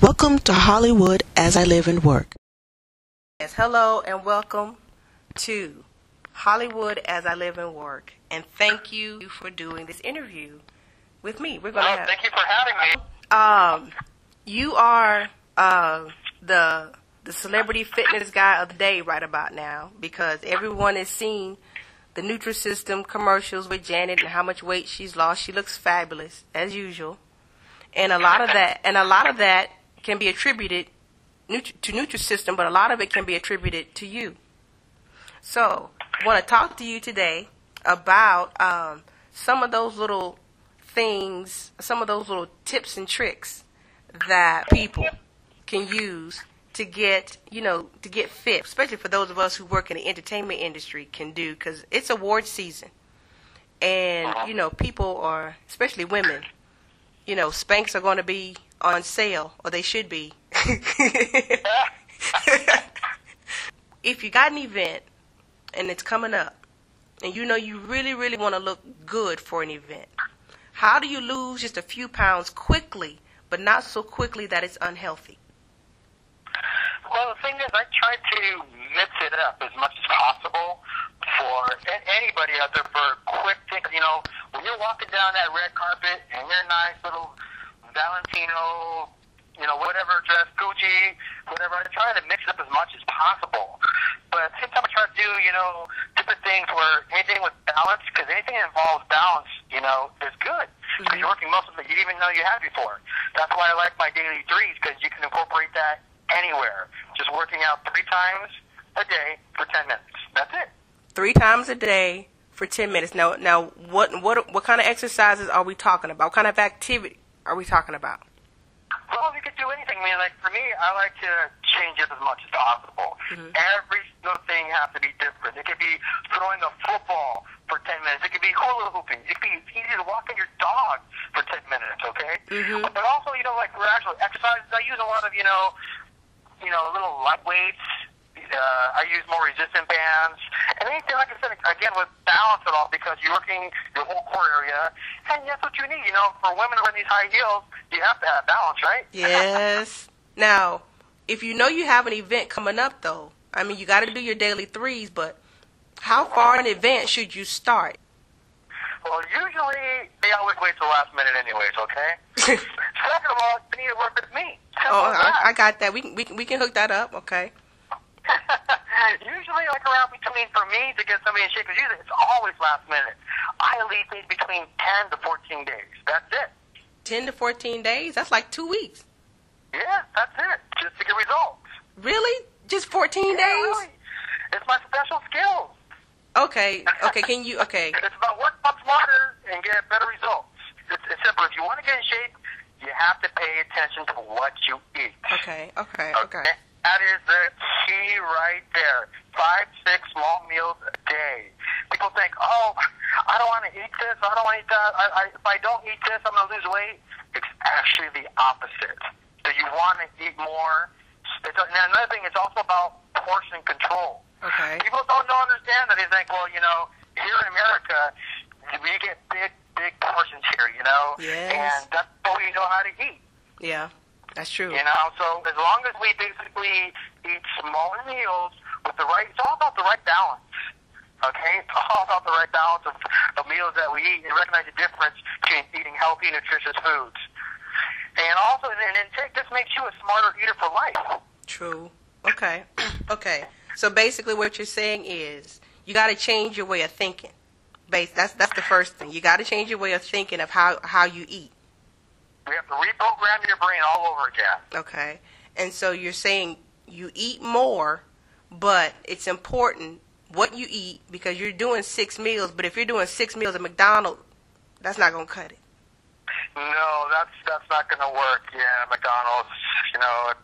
Welcome to Hollywood as I Live and Work. Yes, hello and welcome to Hollywood as I Live and Work. And thank you for doing this interview with me. We're going to have. Thank you for having me. You are the celebrity fitness guy of the day right about now, because everyone is seeing the Nutrisystem commercials with Janet and how much weight she's lost. She looks fabulous as usual, and a lot of that can be attributed to Nutrisystem, but a lot of it can be attributed to you. So I want to talk to you today about some of those little things, some of those little tips and tricks that people can use to get fit, especially for those of us who work in the entertainment industry can do, because it's award season. And, people are, especially women, Spanx are going to be on sale, or they should be. If you got an event and it's coming up, and you really, really want to look good for an event, how do you lose just a few pounds quickly, but not so quickly that it's unhealthy? Well, the thing is, I try to mix it up as much as possible for anybody out there for quick things. When you're walking down that red carpet and you're nice little Valentino, whatever dress, Gucci, whatever, I try to mix it up as much as possible. But at the same time, I try to do, different things where anything with balance, because anything that involves balance, is good. Because you're working muscles that you didn't even know you had before. That's why I like my daily threes, because you can incorporate that anywhere. Just working out 3 times a day for 10 minutes. That's it. 3 times a day for 10 minutes. Now, what kind of exercises are we talking about? What kind of activity are we talking about? Well, you could do anything. I mean, like for me, I like to change it as much as possible. Every single thing has to be different. It could be throwing a football for 10 minutes. It could be hula hooping. It could be easy to walking your dog for 10 minutes, okay? But also, like for actual exercises, I use a lot of, little light weights. I use more resistant bands. And anything, like I said, again, with balance at all, because you're working your whole core area, and that's what you need. For women wearing these high heels, you have to have balance, right? Yes. Now, if you have an event coming up, though, I mean, you got to do your daily threes, but how far in advance should you start? Well, usually they always wait till the last minute anyways, okay? Second of all, you need to work with me. I got that. We can hook that up, okay? Usually, like around between, for me, to get somebody in shape, because usually it's always last minute. I leave these between 10 to 14 days. That's it. 10 to 14 days? That's like 2 weeks. Yeah, that's it. Just to get results. Really? Just 14 days? Really. It's my special skill. Okay, okay, It's about working out smarter and get better results. It's simple. If you want to get in shape, you have to pay attention to what you eat. Okay. That is the key right there. 5, 6 small meals a day. People think, I don't want to eat this, I don't want to eat that. If I don't eat this, I'm going to lose weight. It's actually the opposite. So you want to eat more. And another thing, it's also about portion control. Okay. People don't understand that. They think, well, here in America, we get big portions here, Yes. And that's what we know how to eat. Yeah, that's true. So as long as we basically eat smaller meals with it's all about the right balance. Okay? It's all about the right balance of meals that we eat and recognize the difference between eating healthy, nutritious foods. And also, this makes you a smarter eater for life. True. Okay. Okay. So basically what you're saying is you got to change your way of thinking. That's the first thing. You got to change your way of thinking of how you eat. We have to reprogram your brain all over again. Okay. And so you're saying you eat more, but it's important what you eat, because you're doing 6 meals, but if you're doing 6 meals at McDonald's, that's not going to cut it. No, that's not going to work. Yeah, McDonald's,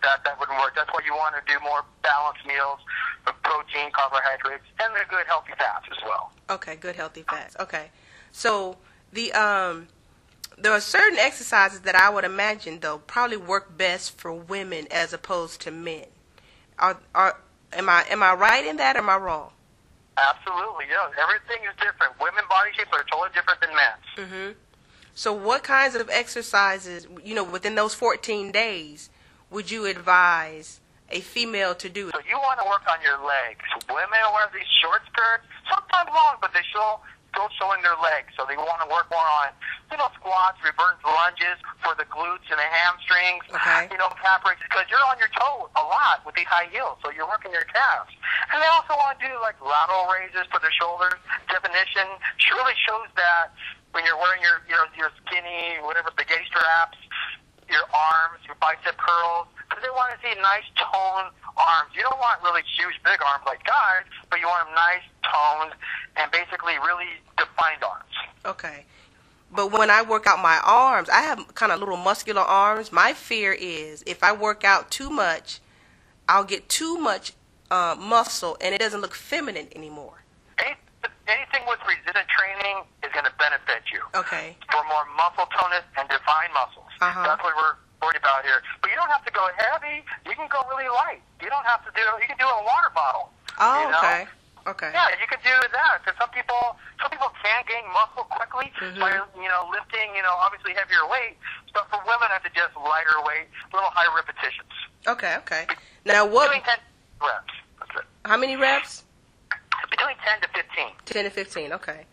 that wouldn't work. That's why you want to do more balanced meals of protein, carbohydrates, and the good healthy fats as well. Okay, good healthy fats. Okay. So there are certain exercises that I would imagine, though, probably work best for women as opposed to men. Am I right in that, or am I wrong? Absolutely, yeah. Everything is different. Women body shapes are totally different than men's. Mm-hmm. So what kinds of exercises, within those 14 days, would you advise a female to do? So you want to work on your legs. Women wear these short skirts, sometimes long, but they still showing their legs. So they want to work more on, squats, reverse lunges for the glutes and the hamstrings. Okay. Calf raises, because you're on your toe a lot with these high heels, so you're working your calves. And they also want to do like lateral raises for their shoulders. Definition really shows that when you're wearing your skinny, whatever, spaghetti straps, your arms, your bicep curls, because they want to see nice toned arms. You don't want really huge, big arms like guys, but you want them nice, toned, and basically really defined arms. Okay. But when I work out my arms, I have kind of little muscular arms. My fear is if I work out too much, I'll get too much muscle, and it doesn't look feminine anymore. Anything with resistance training is going to benefit you. Okay. For more muscle tonus and defined muscles. Uh-huh. That's what we're worried about here. But you don't have to go heavy. You can go really light. You don't have to you can do a water bottle. Oh, okay. Okay. Yeah, you can do that, because some people can gain muscle quickly by lifting obviously heavier weight. But for women, I suggest lighter weight, little higher repetitions. Okay. Now what? Between 10 reps. That's it. How many reps? Between 10 to 15. 10 to 15. Okay.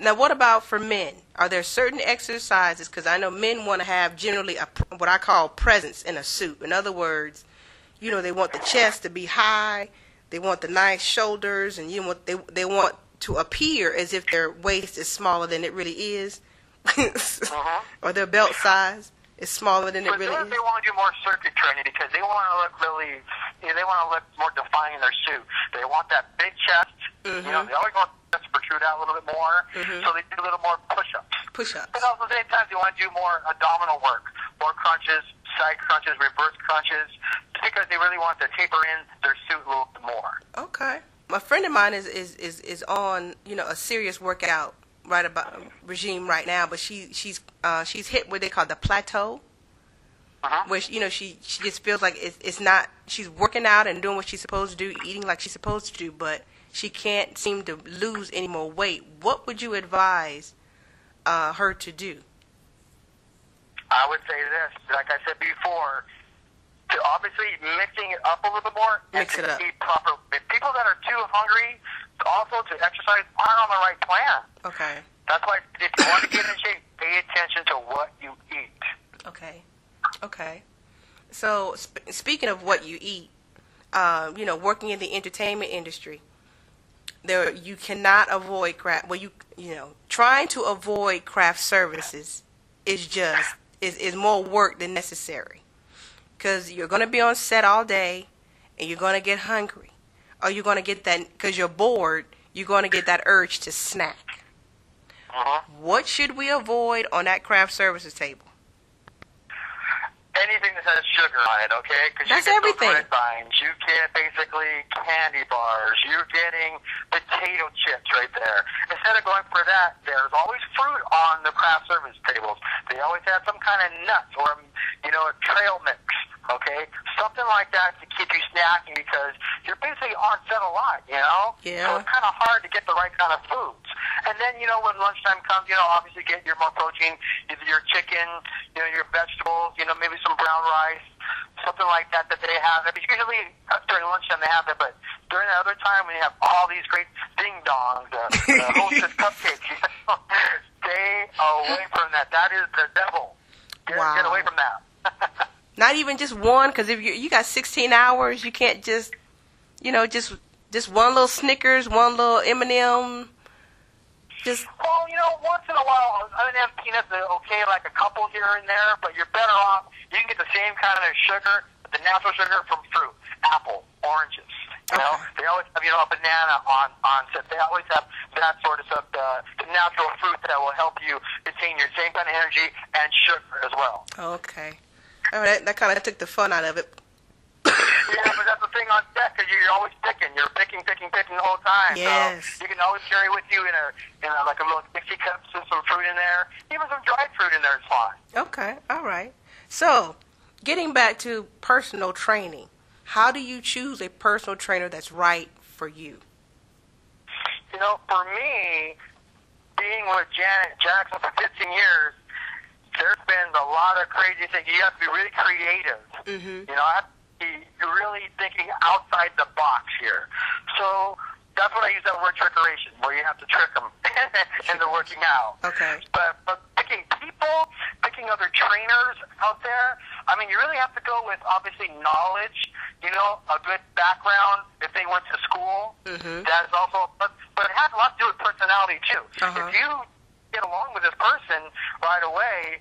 Now what about for men? Are there certain exercises? Because I know men want to have generally what I call presence in a suit. In other words, they want the chest to be high. They want the nice shoulders, and they want to appear as if their waist is smaller than it really is, or their belt size is smaller than it really is. They want to do more circuit training because they want to look really, they want to look more defined in their suit. They want that big chest. They always want the chest to protrude out a little bit more, so they do a little more push-ups. But also at the same time, they want to do more abdominal work, more crunches, side crunches, reverse crunches, because they really want to taper in their suit a little bit more. Okay. A friend of mine is on a serious workout regime right now, but she's hit what they call the plateau, where she just feels like it's not, she's working out and doing what she's supposed to do, eating like she's supposed to do, but she can't seem to lose any more weight. What would you advise her to do? I would say this, like I said before, to obviously mixing it up a little bit more and to eat proper. People that are too hungry, also to exercise, aren't on the right plan. Okay. That's why if you want to get in shape, pay attention to what you eat. Okay. So speaking of what you eat, working in the entertainment industry, you cannot avoid craft. Well, trying to avoid craft services is more work than necessary, because you're going to be on set all day, and you're going to get hungry, or you're going to get that, because you're bored, you're going to get that urge to snack. What should we avoid on that craft services table? Anything that has sugar on it, okay? Because that's you get everything. Those red vines, you get basically candy bars, you're getting potato chips right there. Instead of going for that, there's always fruit on the craft service tables. They always have some kind of nuts or a trail mix, okay? Something like that to keep you snacking, because you're basically on set a lot, Yeah. So it's kind of hard to get the right kind of foods. And then, when lunchtime comes, obviously get your more protein, either your chicken, your vegetables, maybe some brown rice, something like that they have. I mean, usually during lunchtime they have it, but during the other time when you have all these great ding-dongs, Hostess cupcakes, stay away from that. That is the devil. Get away from that. Not even just one, because if you got 16 hours, you can't just one little Snickers, one little M&M. Well, once in a while, M&M peanuts are okay, like a couple here and there, but you're better off. You can get the same kind of sugar, the natural sugar from fruit, apple, oranges. They always have, a banana on set. They always have that sort of stuff, the natural fruit that will help you retain your same kind of energy and sugar as well. Okay. Oh, that kind of took the fun out of it. Yeah, but that's the thing on set, because you're always picking. You're picking the whole time. Yes. So you can always carry with you in a like a little Dixie cup, some fruit in there. Even some dried fruit in there is fine. Okay, all right. So, getting back to personal training, how do you choose a personal trainer that's right for you? For me, being with Janet Jackson for 15 years, there's been a lot of crazy things. You have to be really creative. Mm-hmm. You know, I have to be really thinking outside the box here. So that's when I use that word trickeration, where you have to trick them into working out. Okay. But picking people, picking other trainers out there, I mean, you really have to go with, obviously, knowledge, you know, a good background, if they went to school. Mm-hmm. That is also, but it has a lot to do with personality, too. Uh-huh. If you get along with this person right away,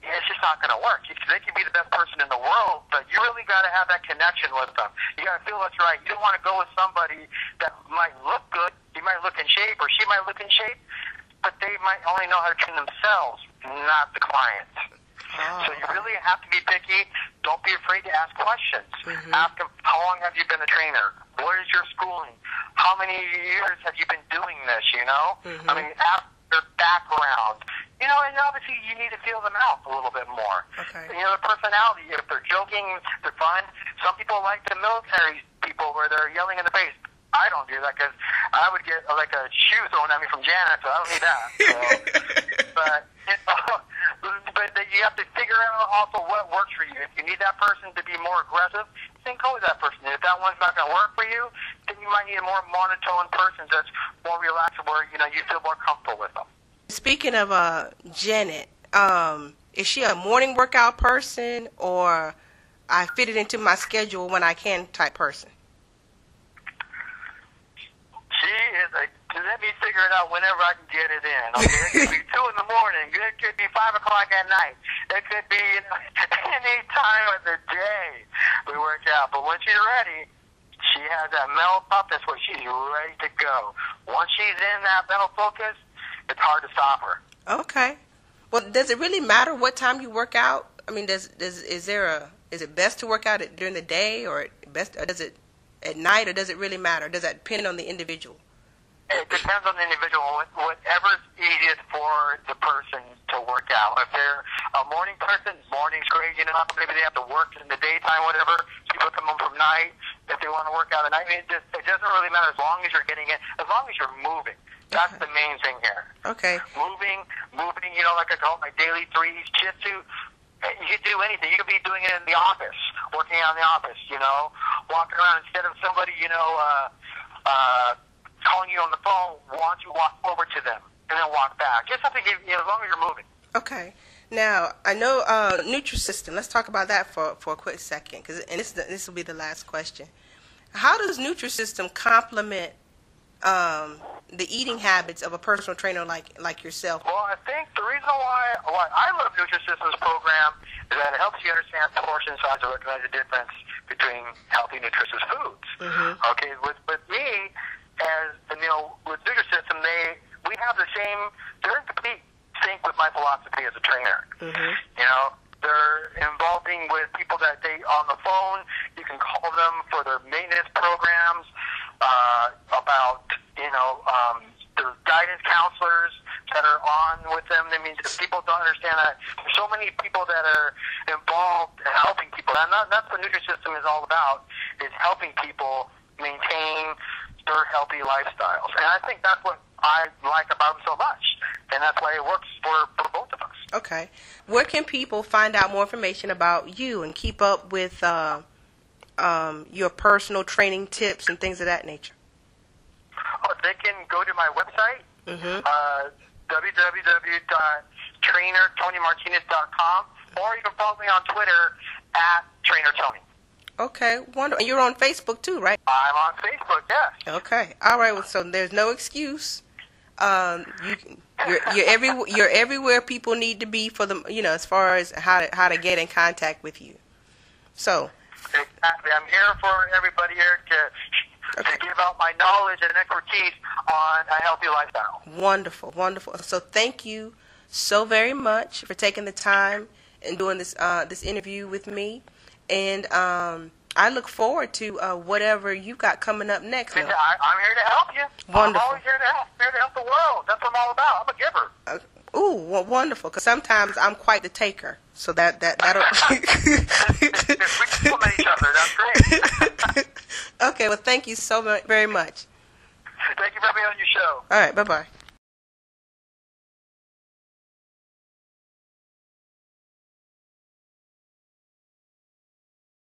it's just not going to work. They can be the best person in the world, but you really got to have that connection with them. You got to feel what's right. You don't want to go with somebody that might look good. He might look in shape, or she might look in shape, but they might only know how to train themselves, not the client. Oh. So you really have to be picky. Don't be afraid to ask questions. Mm-hmm. Ask them, how long have you been a trainer? What is your schooling? How many years have you been doing this, you know? Mm-hmm. I mean, ask their background. You know, and obviously you need to feel them out a little bit more. Okay. You know, the personality, if they're joking, they're fun. Some people like the military people where they're yelling in the face. I don't do that because I would get like a shoe thrown at me from Janet, so I don't need that. So, but, you know, but you have to figure out also what works for you. If you need that person to be more aggressive, then go with that person. If that one's not going to work for you, then you might need a more monotone person that's more relaxed, where, you know, you feel more comfortable with them. Speaking of Janet, is she a morning workout person, or I fit it into my schedule when I can type person? She is let me figure it out whenever I can get it in. Okay, it could be 2 in the morning. It could be 5 o'clock at night. It could be, you know, any time of the day we work out. But when she's ready, she has that mental toughness where she's ready to go. Once she's in that mental focus, it's hard to stop her. Okay. Well, does it really matter what time you work out? I mean, is it best to work out during the day, or does it at night, or does it really matter? Does that depend on the individual? It depends on the individual. Whatever's easiest for the person to work out. If they're a morning person, morning's great. You know, maybe they have to work in the daytime, whatever. People come home from night. If they want to work out at night, it doesn't really matter as long as you're getting it, as long as you're moving. That's the main thing here. Okay. Moving, you know, like I call it my daily 3's jitsu. You can do anything. You could be doing it in the office, working out in the office, you know, walking around instead of somebody, you know, calling you on the phone. Why don't you walk over to them and then walk back? Just something, you know, as long as you're moving. Okay. Now, I know Nutrisystem. Let's talk about that for a quick second, and this will be the last question. How does Nutrisystem complement the eating habits of a personal trainer like yourself? Well, I think the reason why I love Nutrisystem's program is that it helps you understand portion size and recognize the difference between healthy, nutritious foods. Mm-hmm. Okay, with me, as you know, with Nutrisystem, we have the same. They're in complete sync with my philosophy as a trainer. Mm-hmm. You know, they're involving with people that they on the phone. You can call them for their maintenance programs. About, you know, their guidance counselors that are on with them. I mean, people don't understand that there's so many people that are involved in helping people. And that's what Nutrisystem is all about, is helping people maintain their healthy lifestyles. And I think that's what I like about them so much. And that's why it works for both of us. Okay. Where can people find out more information about you and keep up with your personal training tips and things of that nature? Oh, they can go to my website, www.trainertonymartinez.com, or you can follow me on Twitter @TrainerTony. Okay, wonderful. And you're on Facebook too, right? I'm on Facebook, yes. Okay, all right. Well, so there's no excuse. You're everywhere people need to be for them. You know, as far as how to get in contact with you. So. Exactly. I'm here for everybody here to give out my knowledge and expertise on a healthy lifestyle. Wonderful, wonderful. So thank you so very much for taking the time and doing this interview with me. And I look forward to whatever you got coming up next. I'm here to help you. Wonderful. I'm always here to help. I'm here to help the world. That's what I'm all about. I'm a giver. Well, wonderful. Because sometimes I'm quite the taker. So that'll. We complement each other. That's great. Okay. Well, thank you so very much. Thank you for having me on your show. All right. Bye-bye.